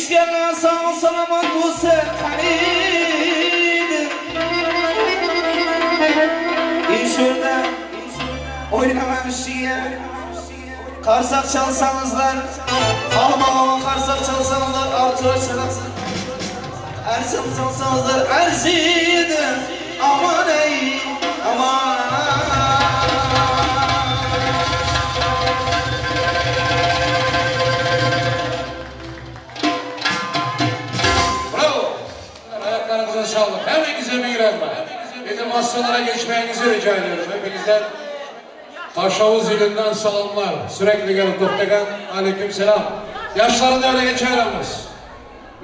İşkenden sağ salamat bu serkaniydi. İnşurda oynamamış diye karsak çalsanızlar, ağlamama karsak çalsanızlar, altıra çalasın. Ersem çalsanızlar, erziydi. Aman ey, aman. Sağlık. Hepinize meyranma. Bizim hastalara geçmeyinizi rica ediyorum. Hepinizden Taşavuz zilinden salamlar. Sürekli gelip doktakan. Aleyküm selam. Yaşların öyle geçerimiz.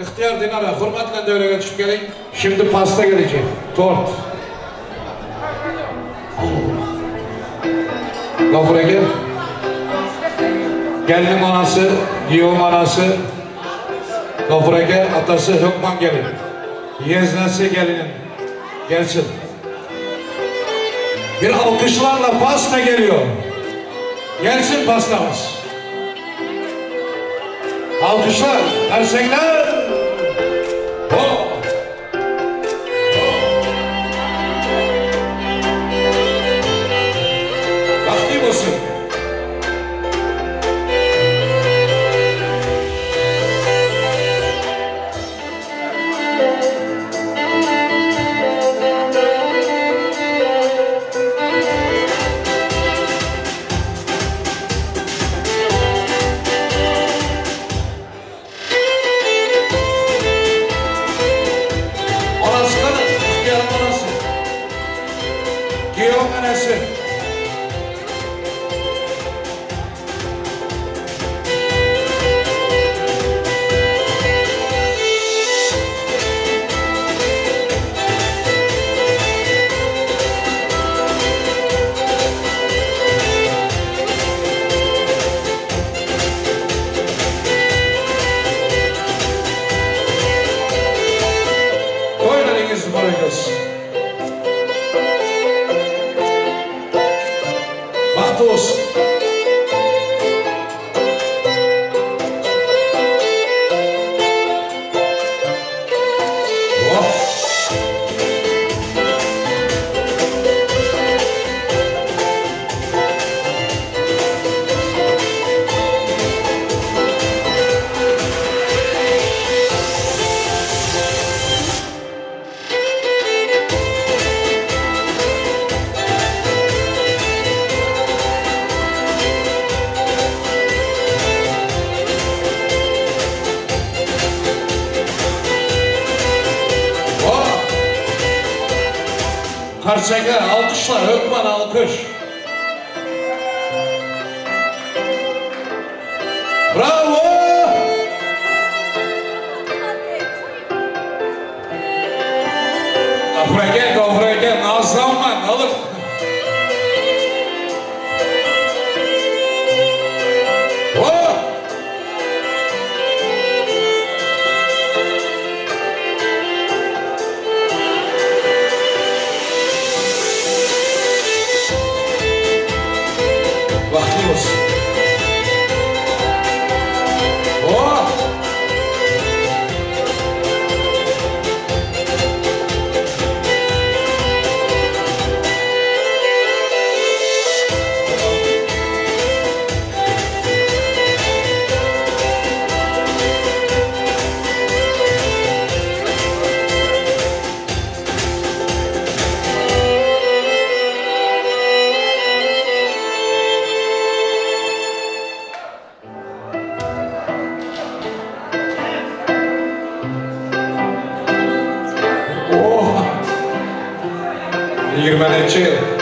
İhtiyar dinara. Hürmetle de öyle geçip gelin. Şimdi pasta gelecek. Tort. Gafur Ege. Gelin anası, Giyom anası. Gafur Ege, atası Hükman gelin. Yeznesi gelinin gelsin. Bir alkışlarla pasta geliyor. Gelsin pastamız. Alkışlar, ersenler. Oh. Vakti olsun. Karşıya alkışlar, Hükman alkış. Bravo! Gafura gel, nazlanma, alır.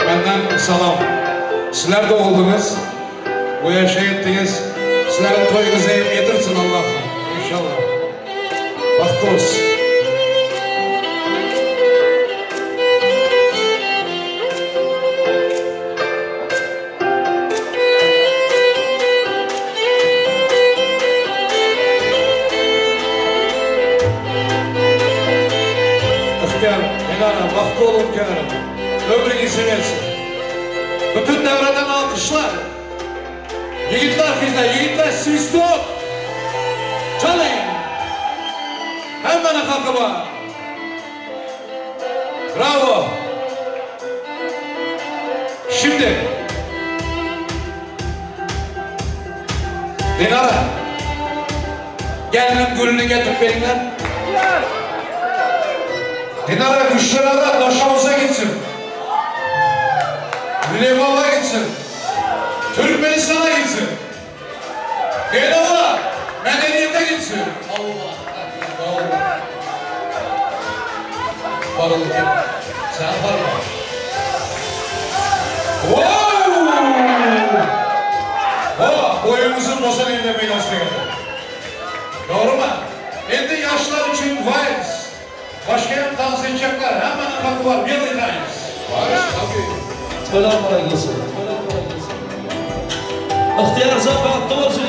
Benden salam. Sizler de oldunuz. Bu yaşa ettiniz. Sizlerin toyunuzu getirsin Allah. İnşallah. Bahtı olsun. İhtiyar, kenara, bahtı olun kenara. Ömrünüzü versin. Bütün devreden alkışlar. Yiğitler kızlar, yiğitler siz yok. Çalın. Hemen hakkı var. Bravo. Şimdi Dinara, gelinin gülünü getirip verinler. Dinara güçlere taşağımıza gitsin. Liman'a gitsin. Türkmenistan'a gitsin. Genel'e, medeniyete gitsin. Allah. Barıl gibi. Sen barıl. Wow! Boyumuzun bozan eline beynasına geldi. Doğru mu? Şimdi yaşlar için vals. Başka yan dans edecekler. Hemen kapı var. Billy Dance. Vals tabii. Selamünaleyküm. İhtiyar Zabat Doğrucu.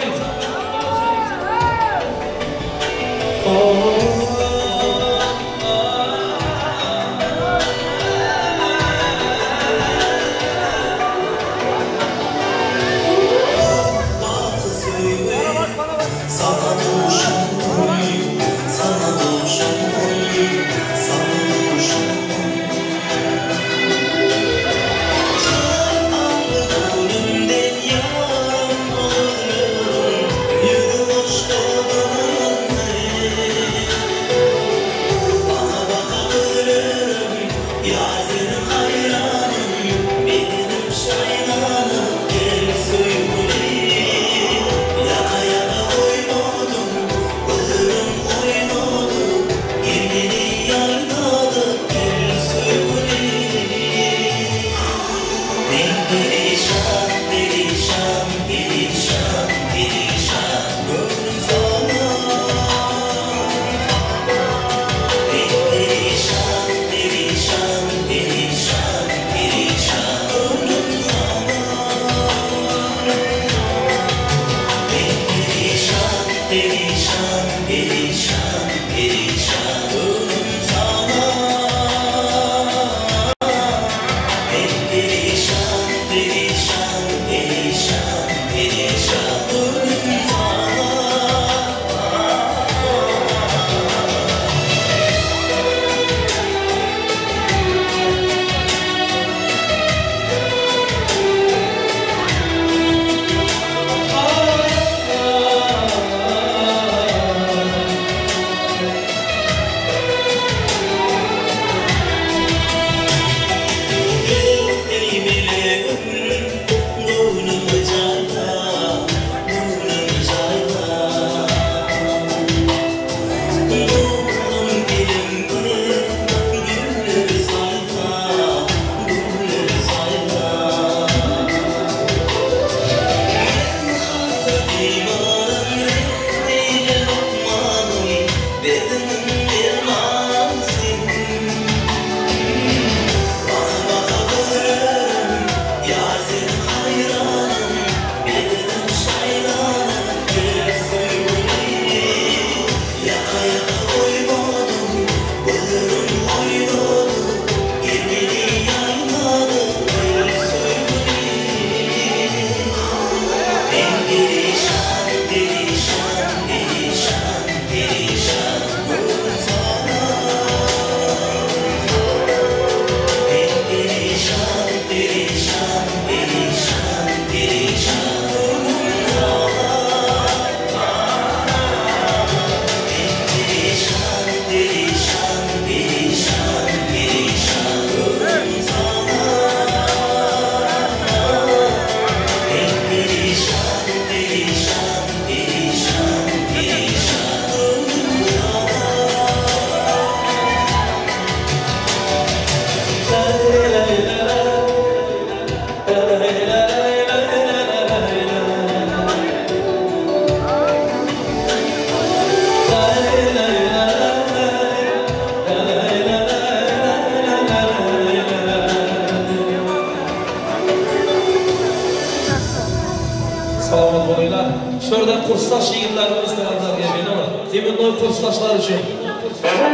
Selamat boluylar. Şurada kurslaş yigitlarimiz taraflar gelmeyin ama demin o kurslaşlar için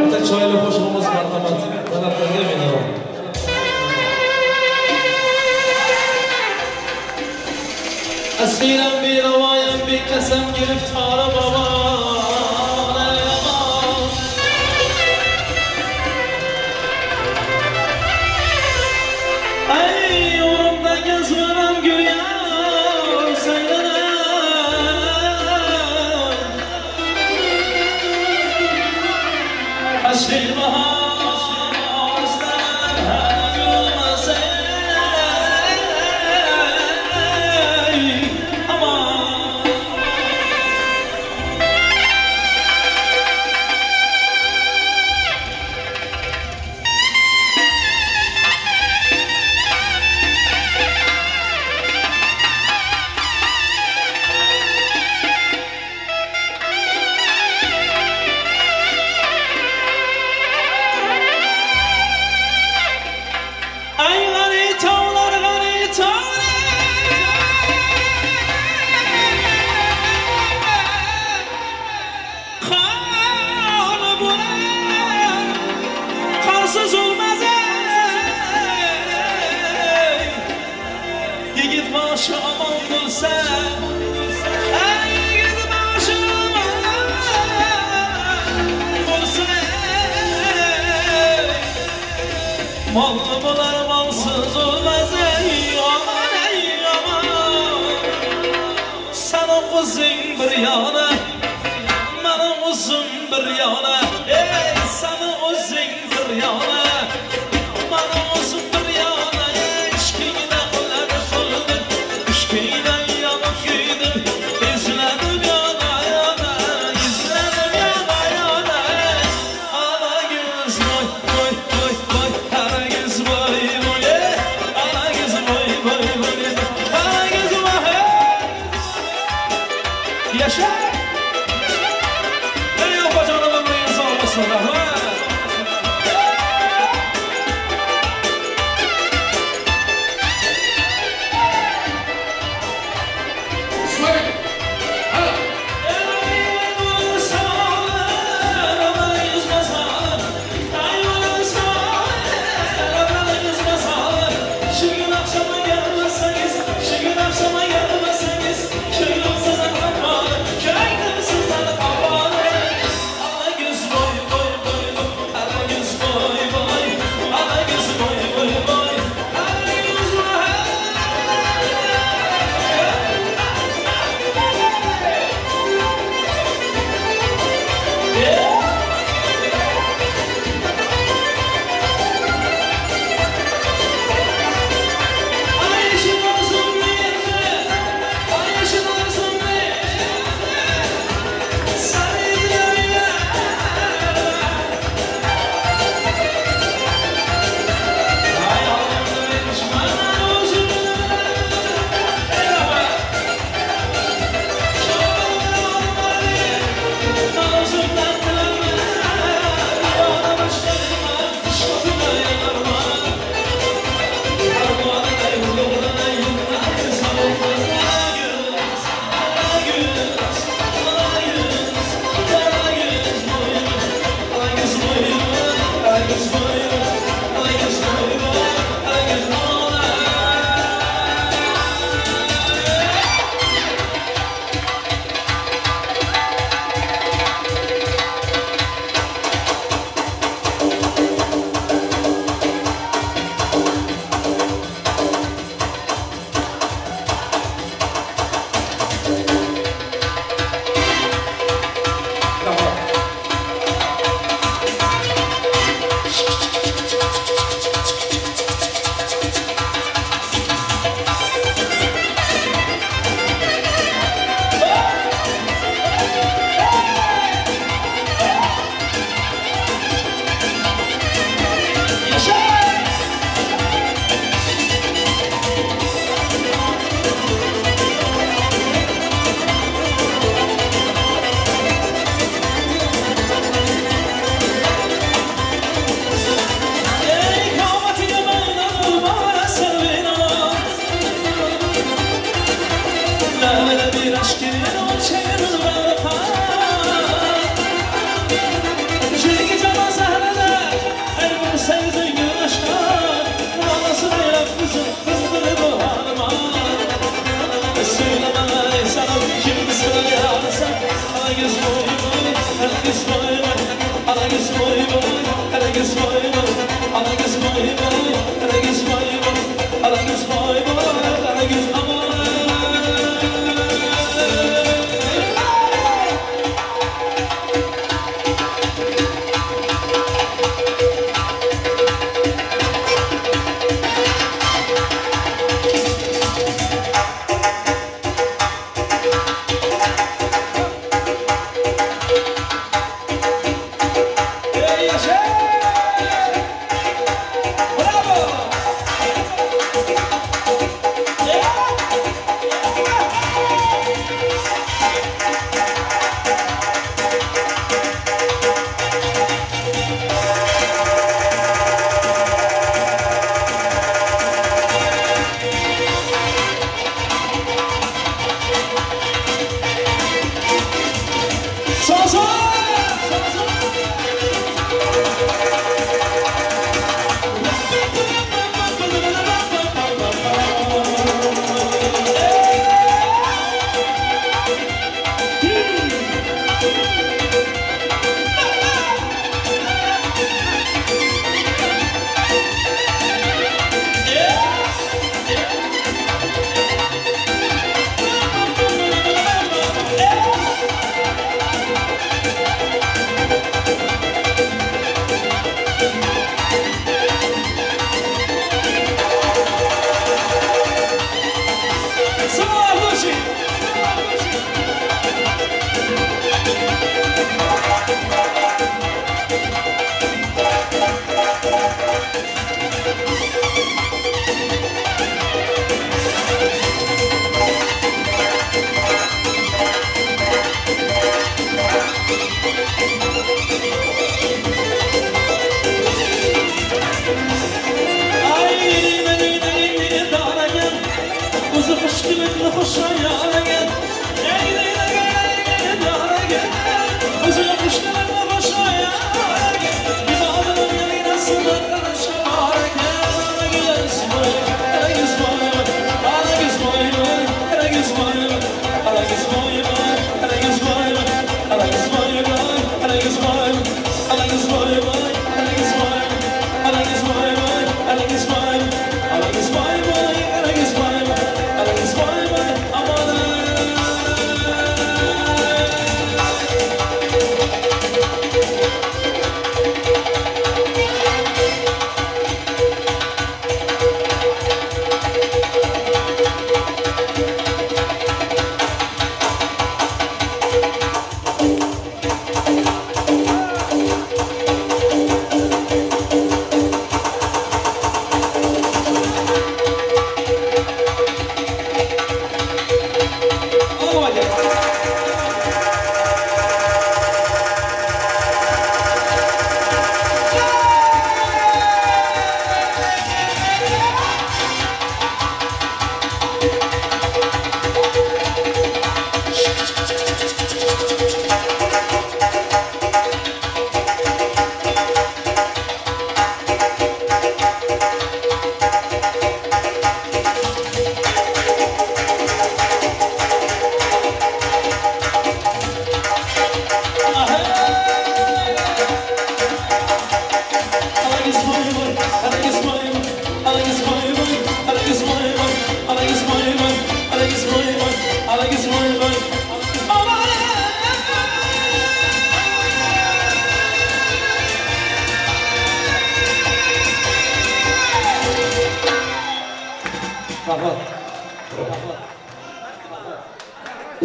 bir de çaylı hoşluğumuz marhamat taraflar gelmeyin ama. Esiren bir ravayen bir kesem giriftarı baba. bir yana, ey sana özündür yana, bana özüm bir yana, eşkine ölen kıldım, eşkine yanıp giydim, izledim yana yana, izledim yana yana, ana göz boy boy boy boy, ana göz boy boy, ana göz boy boy boy, ana göz boy, yaşa.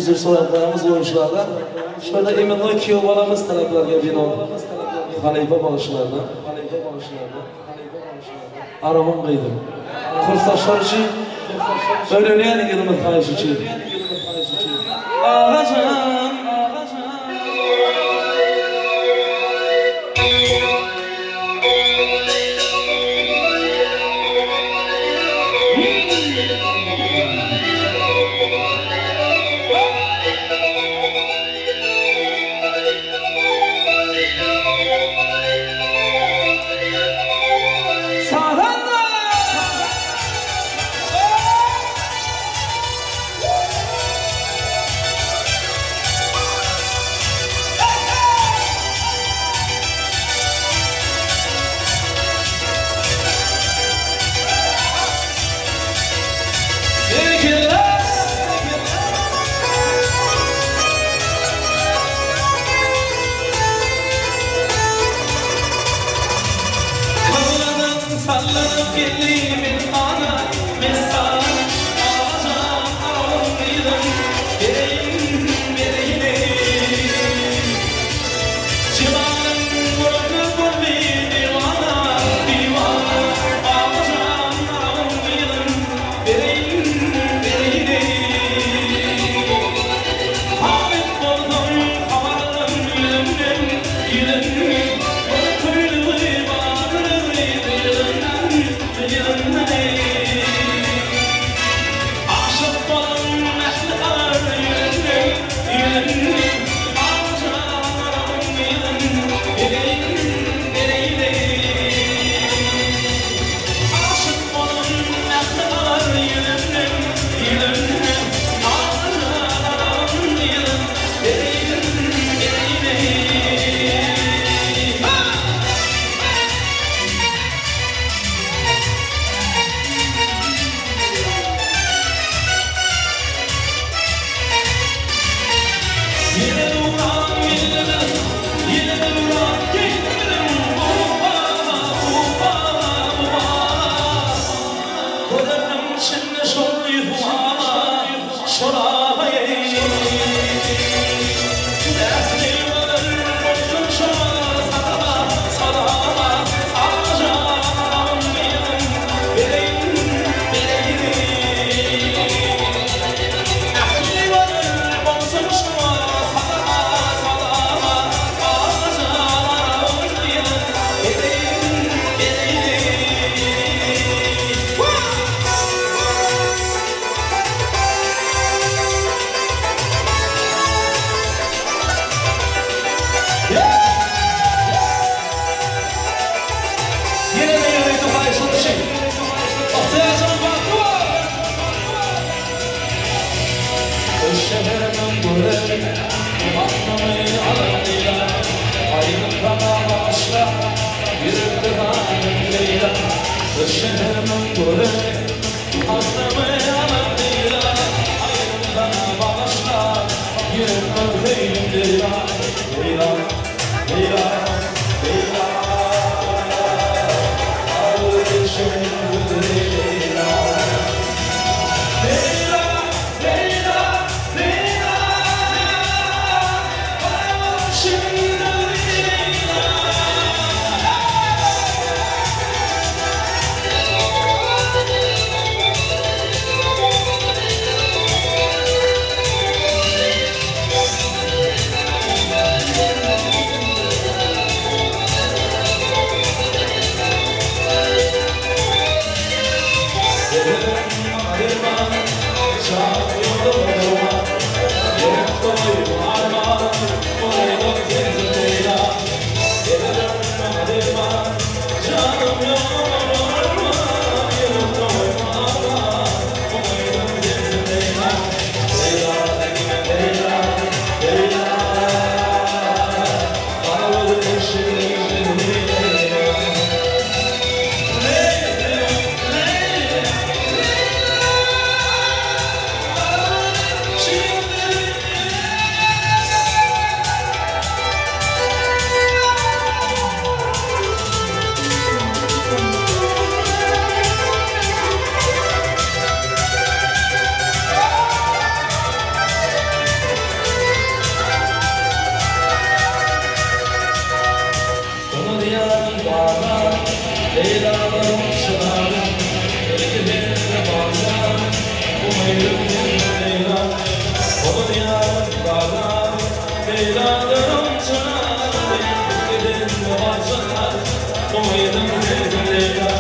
üzür soraklarımız oyunculardan. Şöyle emin ol ki o balamız taraflarga bino Halife bağışlardan. Aramın kıydım. Kurslaşlar için öğrenen yılımız kayışı için. Ağacan, Şah yoluma, yek koyma arma, koydum tezim Leyla'nın çınarı ellerinde bağlar umayım Leyla onun yanaklarına Leyla'nın çınarı ellerinde bağlar umayım Leyla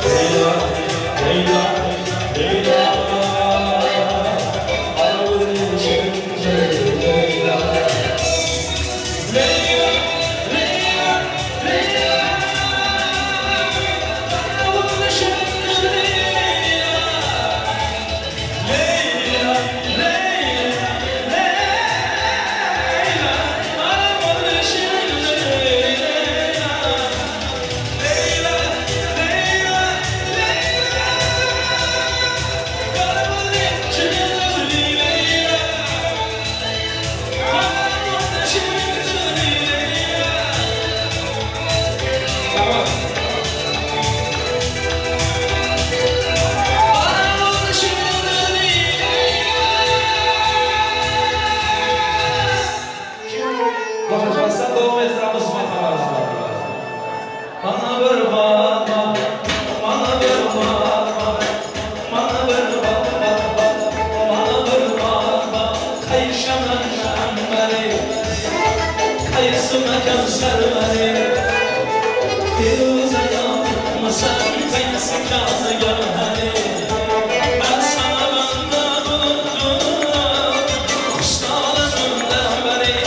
Leyla Leyla Leyla ağır içimde Leyla Leyla Leyla Leyla Başlasın doğum esnafı sıfatlarımızla. Bana bir bakma, bana bir bakma, bana bir bakma, bana bir bakma. Kayışamam beni, kayısıma kanser beni. Firuze yapmasan kayısı kazı gönleni. Ben sana benden bulundum, kuşlarımdan beri.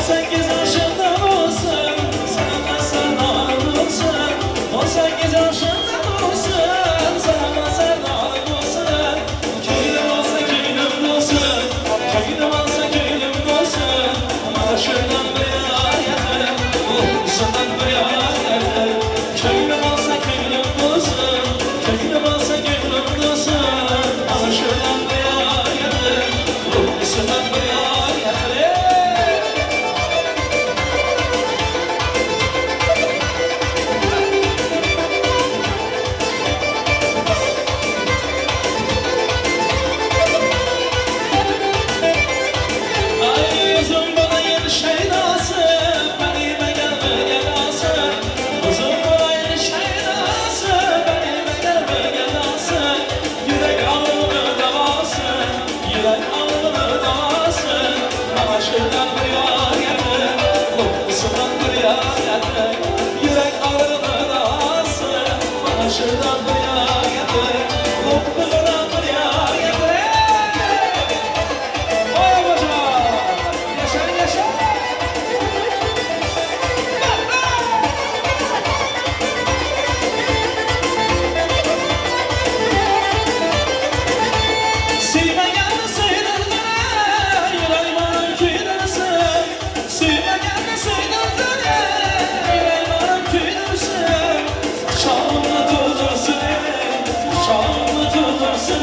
18 yaşında olsun, sana sevdalı olsun. 18 yaşında olsun, sana sevdalı olsun. Köyüm olsa köyüm olsun, köyüm olsa köyüm olsun. Bana şuradan bir yar getir, usuldan bir yar getir. Köyüm olsa köyüm olsun, köyüm olsa köyüm olsun. Bana şuradan bir yar getir, usuldan bir yar getir. Ay uzun bana yetişmeyin asın, benime gelme gel asın. Uzun bana yetişmeyin asın, benime gelme gel asın. Yürek ağrımı davasın, yürek ağrımı davasın. Bana şuradan bir yar getir, kokusundan bir yar getir. Yürek ağrımı davasın, bana şuradan bir yar getir, kokusundan bir yar getir. Oy bacım, yaşa yaşa. Sevmegen söylerler, yüreğim kuydersin. Sevmegen söylerler, yüreğim kuydersin. Şahımla tutursun, şahımla tutursun.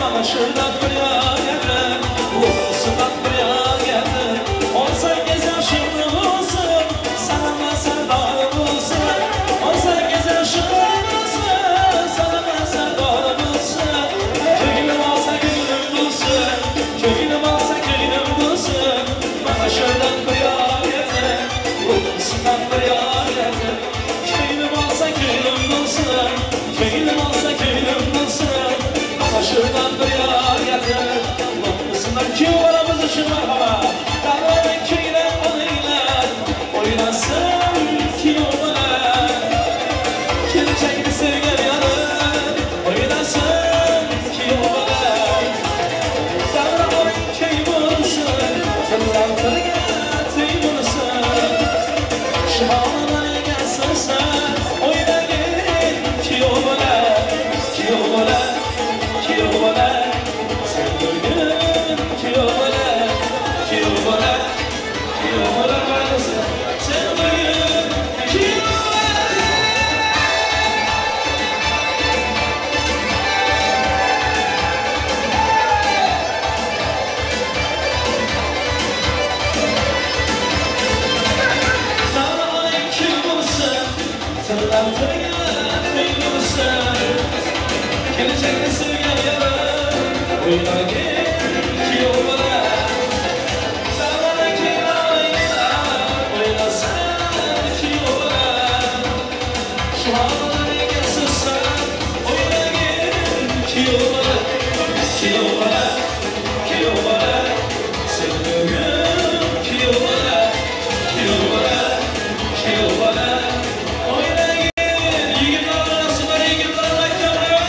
Bana şuradan bir yar getir, kokusundan bir yar getir. 18 yaşında olsun, sana sevdalı olsun. 18 yaşında olsun, sana sevdalı olsun. Köyüm olsa köyüm olsun, köyüm olsa köyüm olsun. Bana şuradan bir yar getir, kokusundan bir yar getir. Köyüm olsa köyüm olsun, köyüm olsa köyüm olsun. Bana şuradan bir yar getir, kokusundan. Kim aramızda şu merhaba? Dağların köyüne olaylar, oynasın ki olaylar. Gelecek bir sevgili yanır, oynasın ki olaylar. Dağların köyü bulsun, tırlar getir bulsun. Şu havalara gelsin sen, oyna gel ki olaylar, ki olaylar, ki olaylar. Sevgilin ki olaylar, ki olaylar, ki olaylar. Sevgilin ki olaylar. Dağların köyü bulsun, tırlar getir bulsun. Gelecek bir sevgili yanır, oyna gel ki olaylar. Dağların köyüne olaylar, oynasın ki olaylar. Şu havalara gelsin sen, oyna gel ki olaylar, ki olaylar, ki olaylar. Sevgilim ki olaylar, ki olaylar, ki olaylar. Oyna gel, yigitler arasında yigitler ayakları.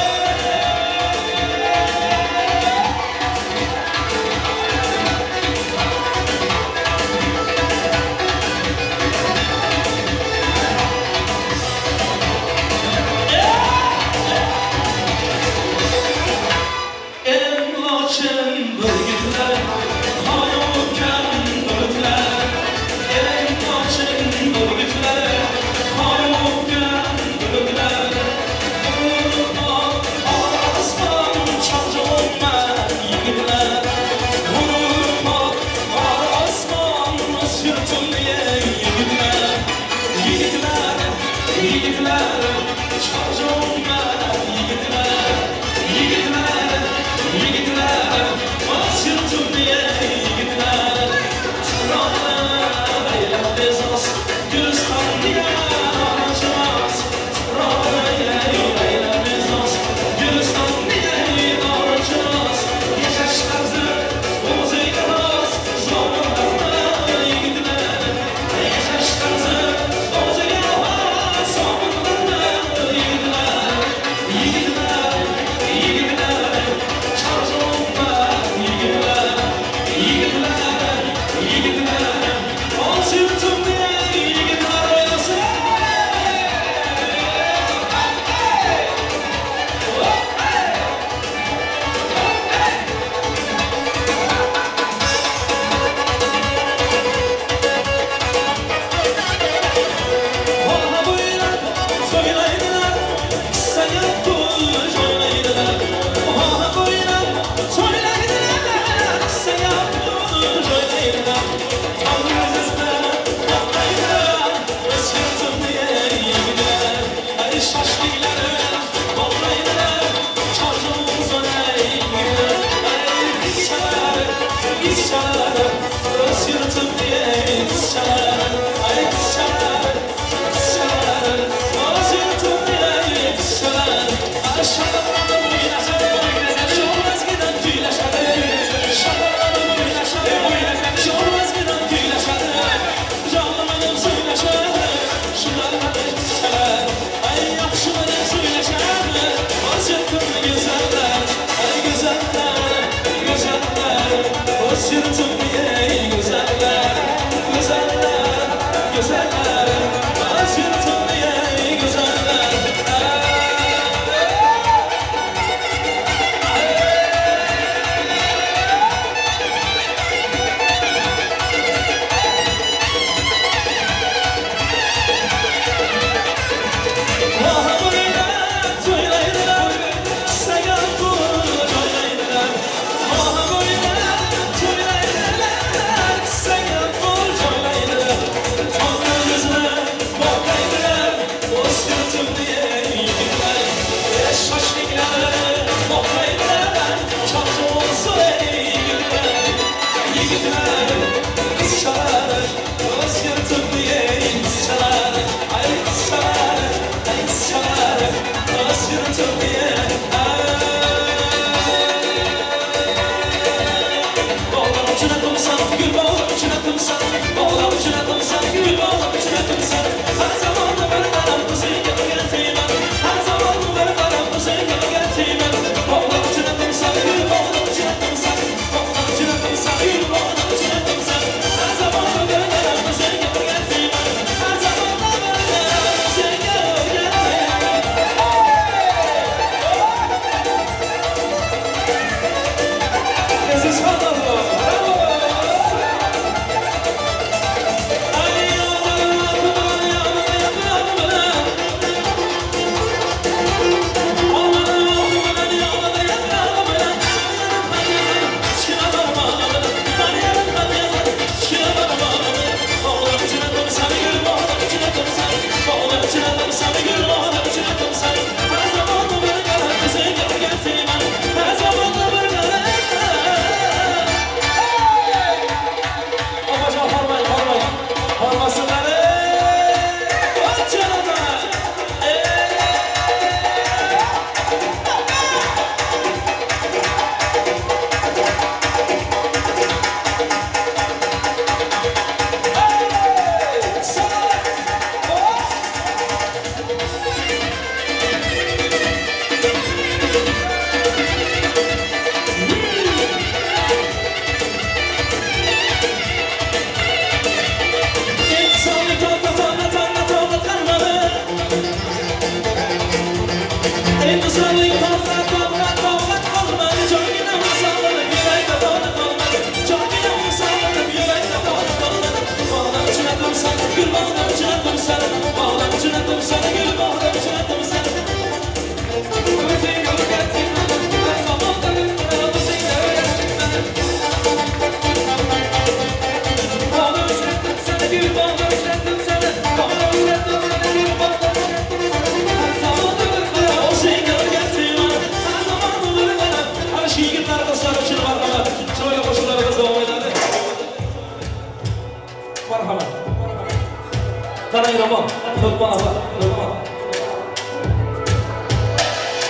Karang Ramon, Lukman apa? Lukman.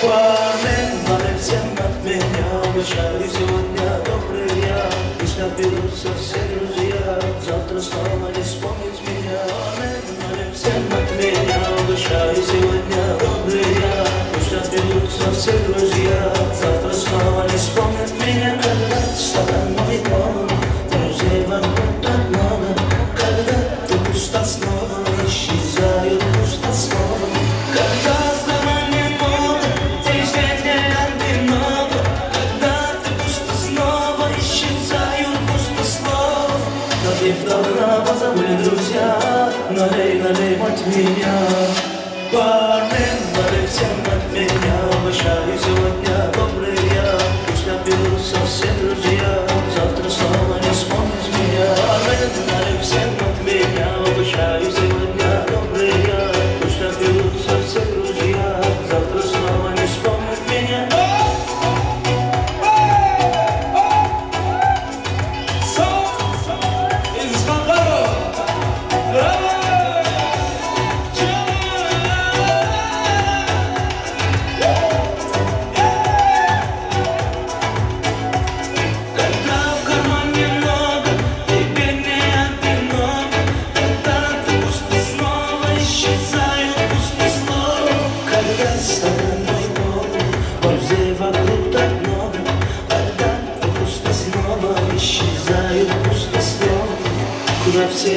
Пламен, пламен, всем от меня, обещали сегодня добрые, пусть наберутся все друзья, завтра снова не вспомнить меня. Пламен, пламен, всем от меня, обещали сегодня добрые, пусть наберутся все друзья, завтра снова не вспомнят меня. Когда с тобой дома, друзей вокруг так много, когда ты пуста снова, исчезают пусто снова. Когда с тобой не море, движения одиноко, когда ты пусто снова, исчезают пусто снова. Напив давно позабыли друзья, налей, налей от меня. Бармен, налей всем от меня, обещаю сегодня добрые, пусть наберутся все друзья, завтра снова не вспомнить меня. Бармен, налей всем от меня, обещаю сегодня добрые, пусть наберутся все друзья, завтра снова не вспомнить меня.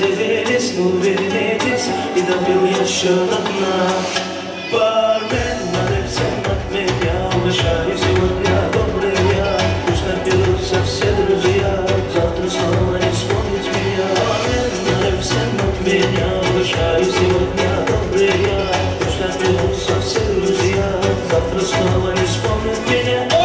severiz, nur veririz, bir de bir yaşanana. Barmen, hep sen отменя, обещаю сегодня добрый я. Пусть напьются все друзья, завтра снова не вспомнить меня. Бармен, hep sen отменя, обещаю сегодня добрый я. Пусть напьются все друзья, завтра снова не вспомнить меня.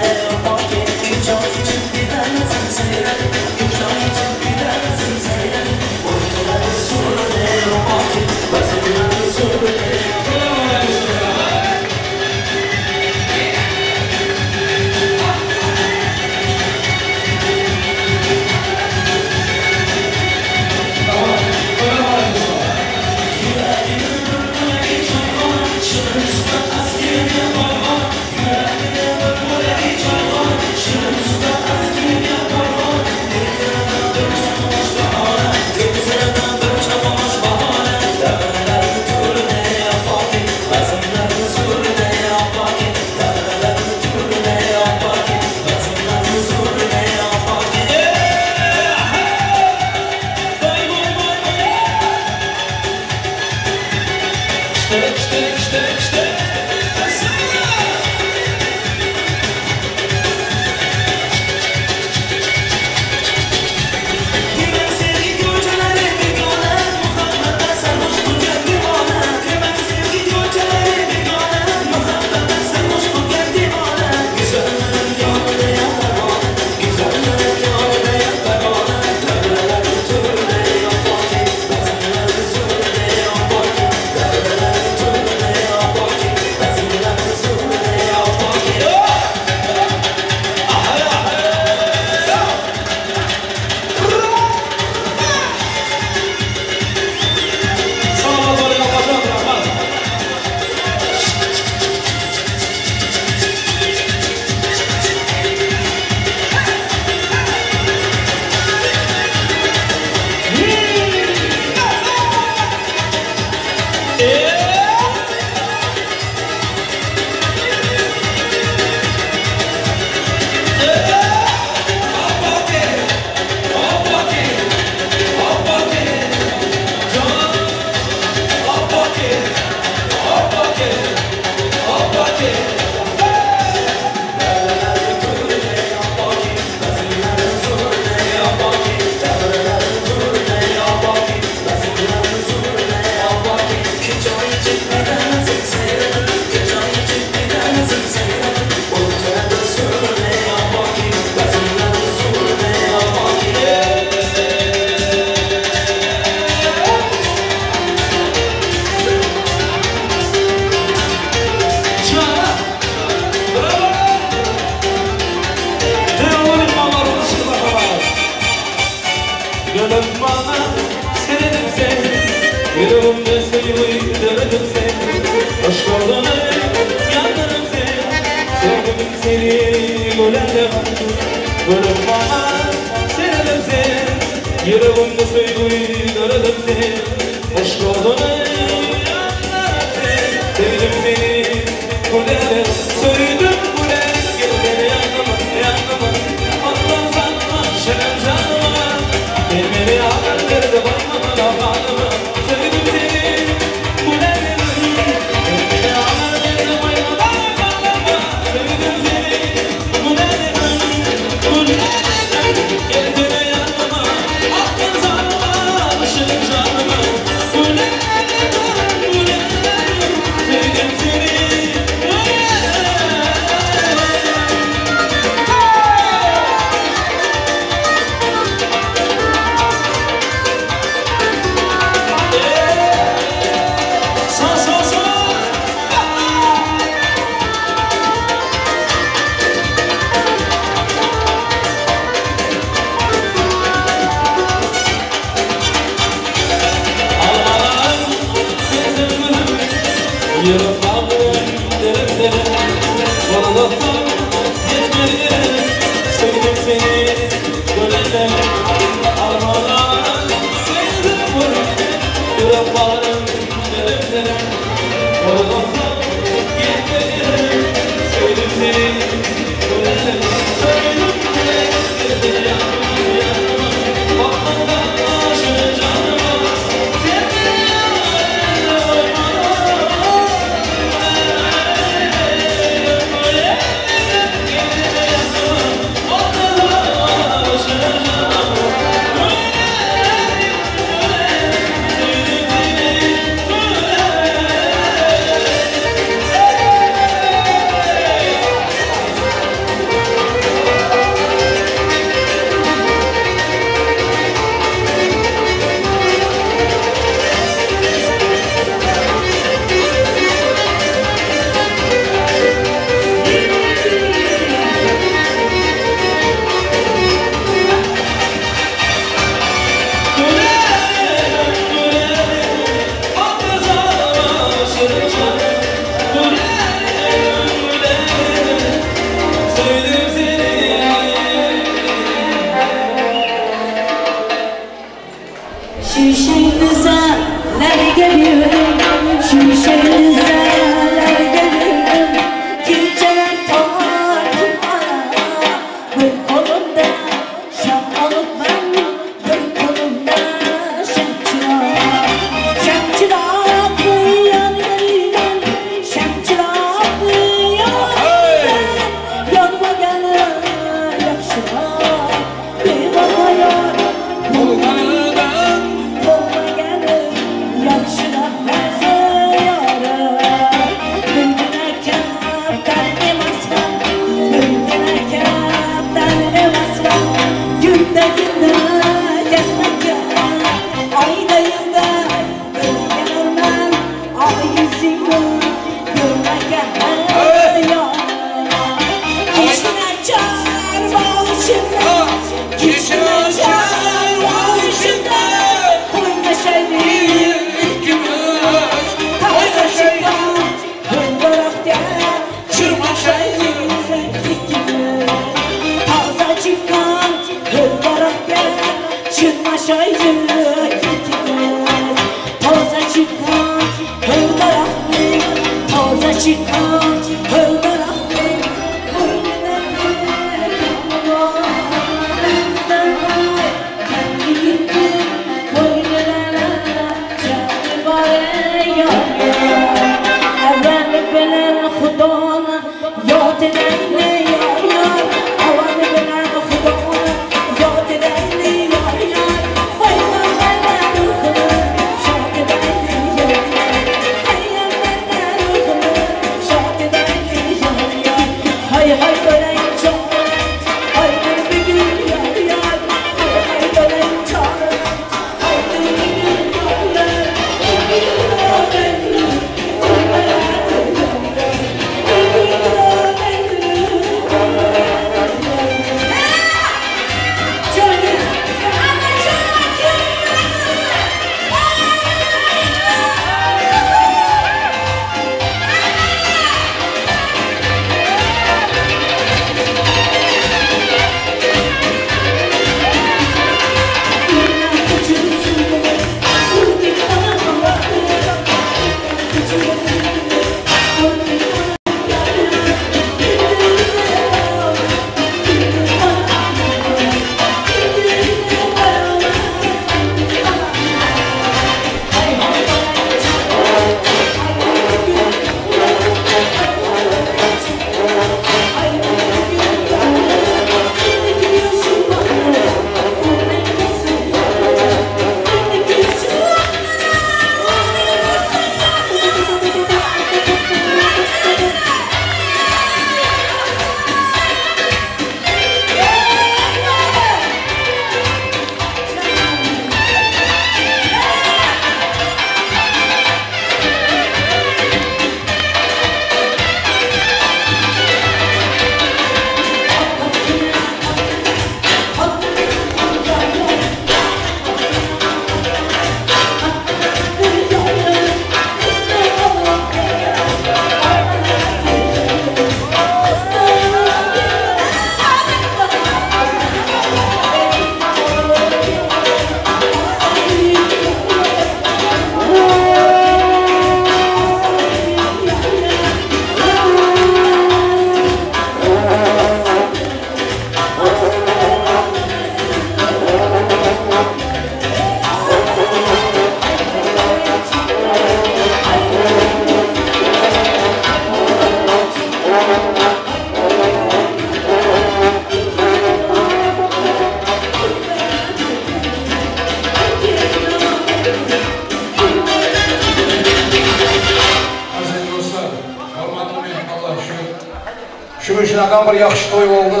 Shuning uchun ham bir yaxshi to'y bo'ldi.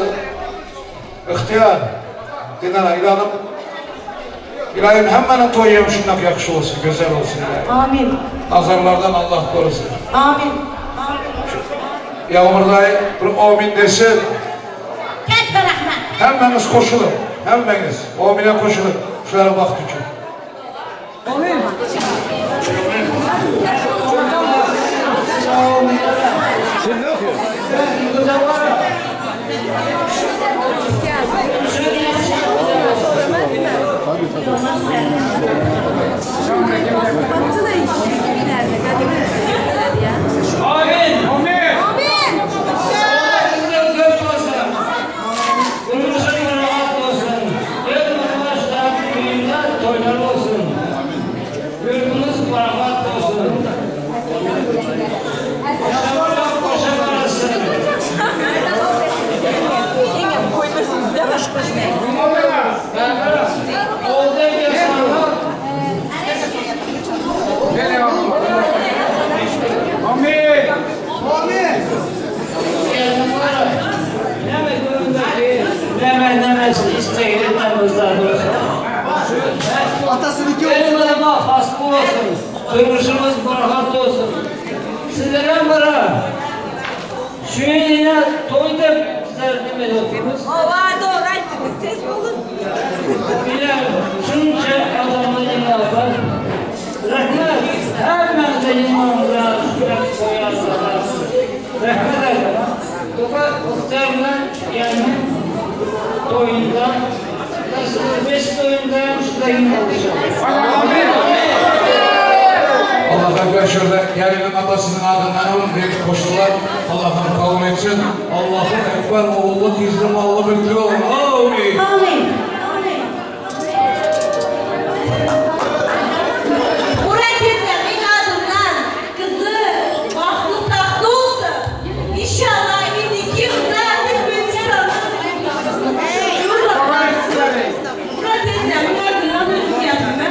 İhtiyar, Dinar ilonim. İlohim hammaning to'yi ham shunday yaxshi bo'lsin, go'zal bo'lsin. Amin. Nazarlardan Allah korusun. Amin. Yağmurday bir amin desin. Katta rahmat. Hemmeniz koşulun. Hemmeniz. Amine koşulun. Şöyle vakti için. Amin. Duruşumuz barahat olsun. Sizlere bana şu yine toyda sizler ne ediyorsunuz? Doğru ayttınız. Ses olun. Bilen şunca adamla yine yapar. Rahmet. Hemen de imamıza şükret koyarlar. Rahmet eder. Toka muhtemelen yani toyunda nasıl 5 toyunda şuradayım olacak. Amin. Allah'a görüşürler. Gelinin atasının adından alın diye koştular. Allah'ım kavun etsin. Allah'ın ekber oğullu gizli mallı büklü olun. Amin. Amin. Murat Yeter'in adından kızı mahlut tatlı olsun. İnşallah inik yıllar hepimiz Murat Yeter'in adından özür yapma.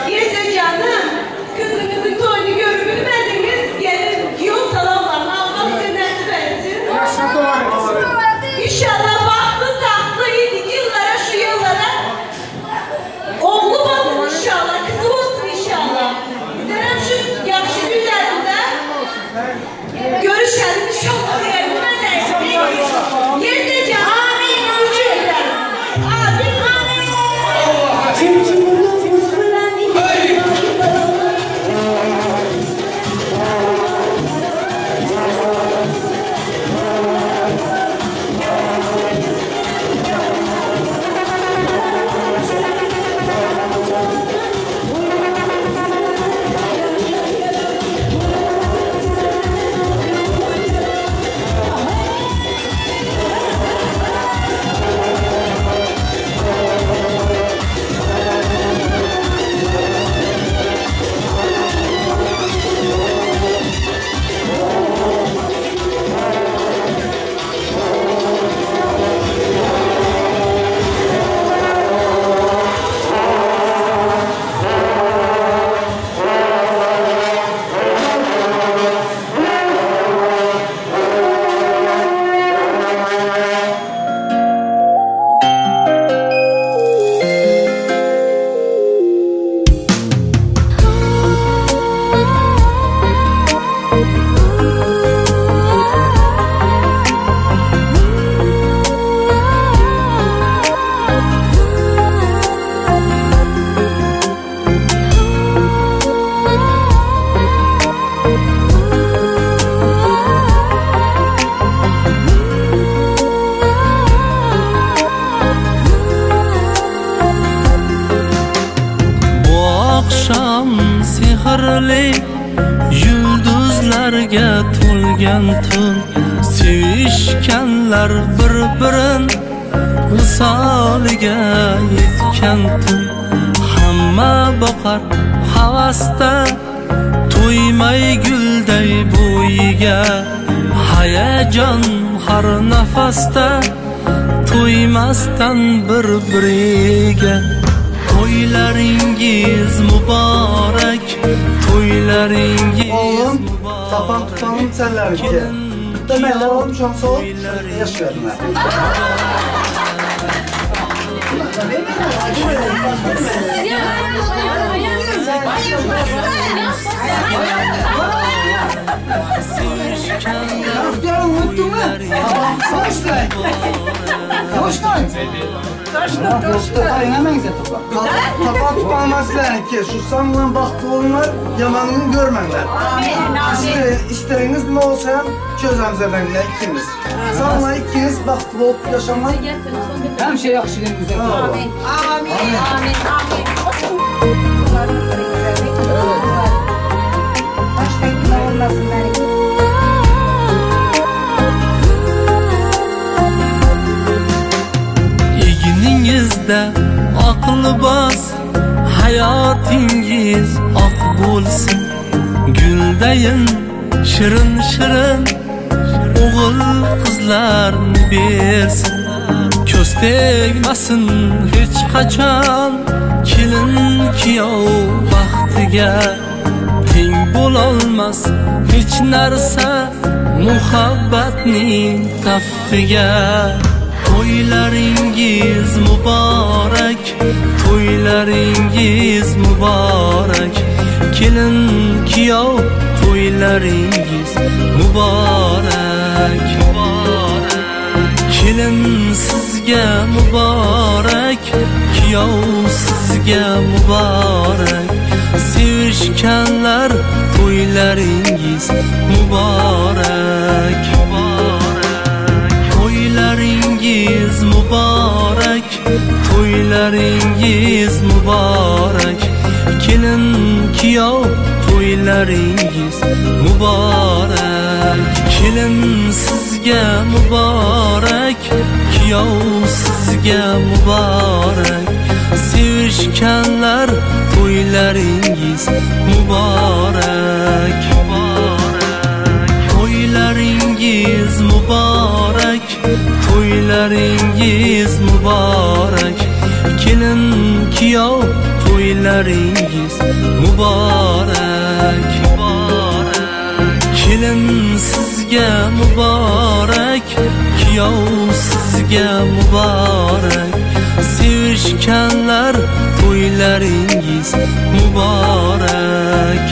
Yese canım, kızınızın toyunu görüp bilmediniz. Gelin yol salamlarına Allah size nasip etsin. İnşallah bahtlı tatlı inik yıllara şu yıllara oğlu olsun inşallah, kızı olsun inşallah. Bizler şu yakşı günlerinde görüşelim inşallah diyelim. Yese canım. Amin. Amin. Amin. yulduzlarga to'lgan tun, sevishganlar bir-birin visoliga yetgan tun. Hamma boqar havasda, to'ymay gulday bo'yiga. Hayajon har nafasda, to'ymasdan bir-biriga. To'ylaringiz muborak, to'ylaringiz Oğlum, muborak. sapan tutalım senler ki. Yurtta meyler alıp şansı olup yaşıyorlar. Yarın mutlu mu? Başlayın. Başlayın. Taşla. Hemen bize topla. Kafa tutamazlar ki şu sanılan baktı onlar yamanını görmenler. İsteriniz ne olsa çözemzedenler ikimiz. Sanılan ikiniz baktı olup yaşamak. Hem şey yakışıklı güzel. Amin. Amin. Amin. Eginingizde aklı bas, hayotingiz oq bo'lsin. Guldayin shirin shirin o'g'il qizlarni bersin. Ko'z tegmasin hech qachon kelin kuyov baxtiga. Teng bo'lolmas hech narsa muhabbatning taftiga. To'ylaringiz muborak, to'ylaringiz muborak. Kelin kuyov to'ylaringiz muborak. Kelin sizga muborak, kuyov sizga muborak. Sevishganlar to'ylaringiz muborak. To'ylaringiz muborak, to'ylaringiz muborak. Kelin kuyov to'ylaringiz muborak. Kelin sizga muborak, kuyov sizga muborak. Sevishganlar to'ylaringiz muborak. To'ylaringiz muborak, to'ylaringiz muborak. Kelin kuyov to'ylaringiz muborak. Kelin sizga muborak, kuyov sizga muborak. Sevishganlar to'ylaringiz muborak.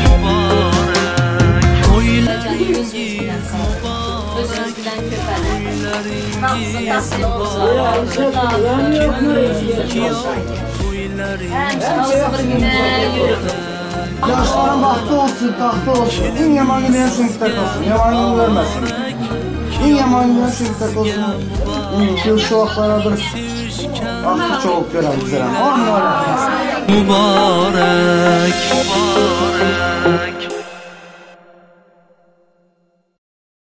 Yaşların baktı olsun, tahtı olsun. En yaman güneyen sınıfta olsun. Yamanını görmesin. En yaman güneyen sınıfta olsun. Şu vaklardır. Ahtı çoğuk gören güzel. Mübarek.